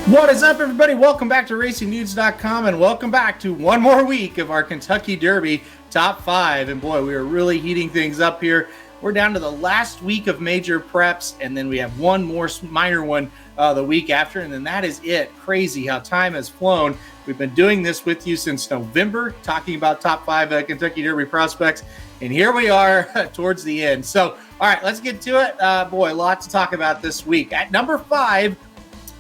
What is up, everybody? Welcome back to RacingNews.com, and welcome back to one more week of our Kentucky Derby Top 5. And boy, we are really heating things up here. We're down to the last week of major preps, and then we have one more minor one the week after, and then that is it. Crazy how time has flown. We've been doing this with you since November, talking about Top 5 Kentucky Derby prospects, and here we are towards the end. So, all right, let's get to it. Boy, a lot to talk about this week. At number 5,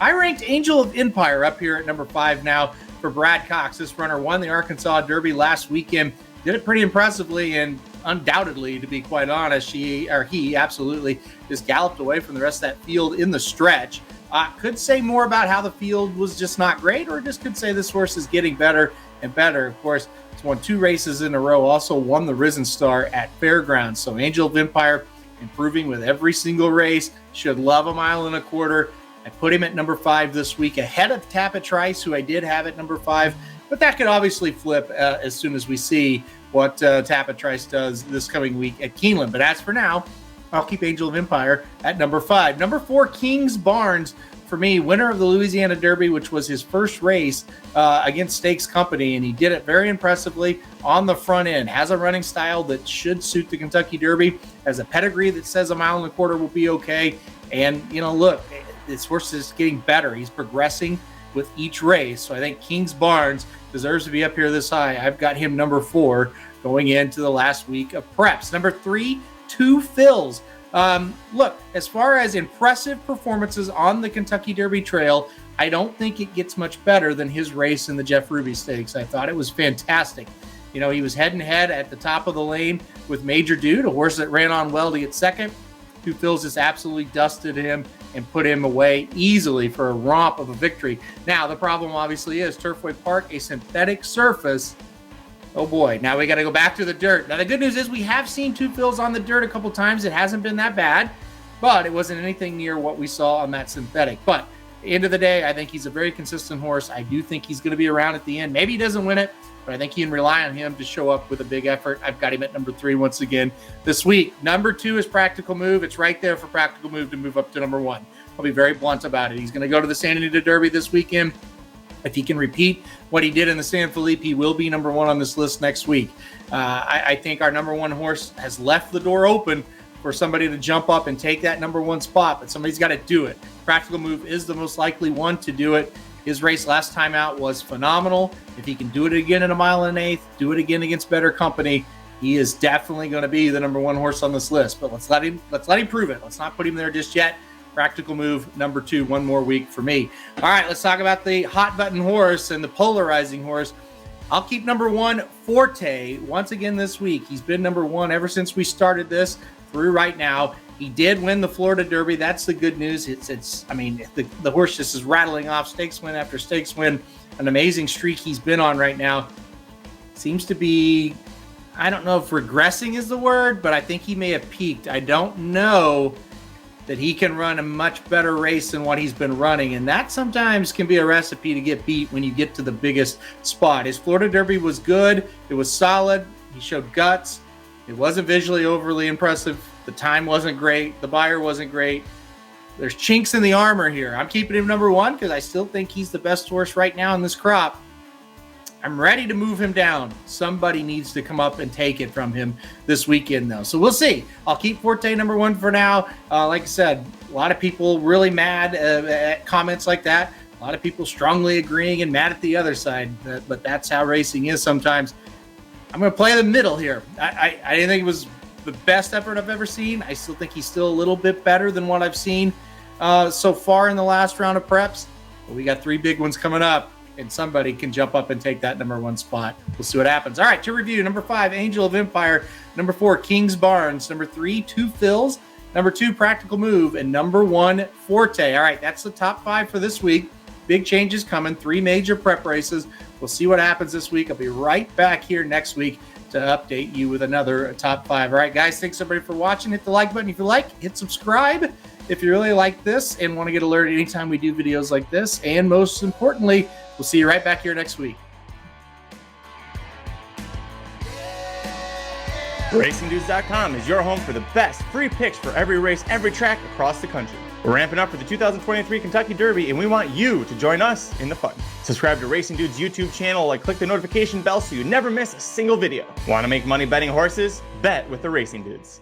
I ranked Angel of Empire up here at number 5 now for Brad Cox. This runner won the Arkansas Derby last weekend. Did it pretty impressively, and undoubtedly, to be quite honest, he absolutely just galloped away from the rest of that field in the stretch. Could say more about how the field was just not great, or just could say this horse is getting better and better. Of course, it's won 2 races in a row, also won the Risen Star at Fairgrounds. So Angel of Empire improving with every single race. Should love a 1.25 miles. I put him at number 5 this week, ahead of Pletcher-trained, who I did have at number 5, but that could obviously flip as soon as we see what Pletcher-trained does this coming week at Keeneland. But as for now, I'll keep Angel of Empire at number 5. Number 4, Kingsbarns, for me, winner of the Louisiana Derby, which was his first race against Stakes Company, and he did it very impressively on the front end. Has a running style that should suit the Kentucky Derby, has a pedigree that says 1.25 miles will be okay, and, you know, look, this horse is getting better. He's progressing with each race. So I think Kingsbarns deserves to be up here this high. I've got him number 4 going into the last week of preps. Number 3, Two Fills. Look, as far as impressive performances on the Kentucky Derby Trail, I don't think it gets much better than his race in the Jeff Ruby Stakes. I thought it was fantastic. You know, he was head and head at the top of the lane with Major Dude, a horse that ran on well to get second. Two Fills just absolutely dusted him and put him away easily for a romp of a victory. Now, the problem obviously is Turfway Park, a synthetic surface. Oh boy, now we got to go back to the dirt. Now, the good news is we have seen Two Fills on the dirt a couple times. It hasn't been that bad, but it wasn't anything near what we saw on that synthetic. But at the end of the day, I think he's a very consistent horse. I do think he's going to be around at the end. Maybe he doesn't win it, but I think you can rely on him to show up with a big effort. I've got him at number 3 once again this week. Number 2 is Practical Move. It's right there for Practical Move to move up to number 1. I'll be very blunt about it. He's going to go to the Santa Anita Derby this weekend. If he can repeat what he did in the San Felipe, he will be number 1 on this list next week. I think our number 1 horse has left the door open for somebody to jump up and take that number 1 spot, but somebody's got to do it. Practical Move is the most likely one to do it. His race last time out was phenomenal. If he can do it again in 1 1/8 miles, do it again against better company, he is definitely going to be the number 1 horse on this list. But let's let him prove it. Let's not put him there just yet. Practical Move, number 2, one more week for me. All right, let's talk about the hot button horse and the polarizing horse. I'll keep number 1, Forte, once again this week. He's been number 1 ever since we started this through right now. He did win the Florida Derby. That's the good news. The horse just is rattling off stakes win after stakes win. An amazing streak he's been on right now. Seems to be, I don't know if regressing is the word, but I think he may have peaked. I don't know that he can run a much better race than what he's been running, and that sometimes can be a recipe to get beat when you get to the biggest spot. His Florida Derby was good. It was solid. He showed guts. It wasn't visually overly impressive. The time wasn't great. The buyer wasn't great. There's chinks in the armor here. I'm keeping him number 1 because I still think he's the best horse right now in this crop. I'm ready to move him down. Somebody needs to come up and take it from him this weekend, though. So we'll see. I'll keep Forte number 1 for now. Like I said, a lot of people really mad at comments like that. A lot of people strongly agreeing and mad at the other side. But that's how racing is sometimes. I'm going to play the middle here. I didn't think it was the best effort I've ever seen. I still think he's still a little bit better than what I've seen so far in the last round of preps. But we got 3 big ones coming up, and somebody can jump up and take that number 1 spot. We'll see what happens. All right, to review, number 5, Angel of Empire. Number 4, Kingsbarns. Number 3, Two Fills. Number 2, Practical Move. And number 1, Forte. All right, that's the top 5 for this week. Big changes coming, 3 major prep races. We'll see what happens this week. I'll be right back here next week to update you with another top 5. All right, guys, thanks everybody for watching. Hit the like button if you like. Hit subscribe if you really like this and want to get alerted anytime we do videos like this. And most importantly, we'll see you right back here next week. RacingNews.com is your home for the best free picks for every race, every track across the country. We're ramping up for the 2023 Kentucky Derby, and we want you to join us in the fun. Subscribe to Racing Dude's YouTube channel and click the notification bell so you never miss a single video. Want to make money betting horses? Bet with the Racing Dudes.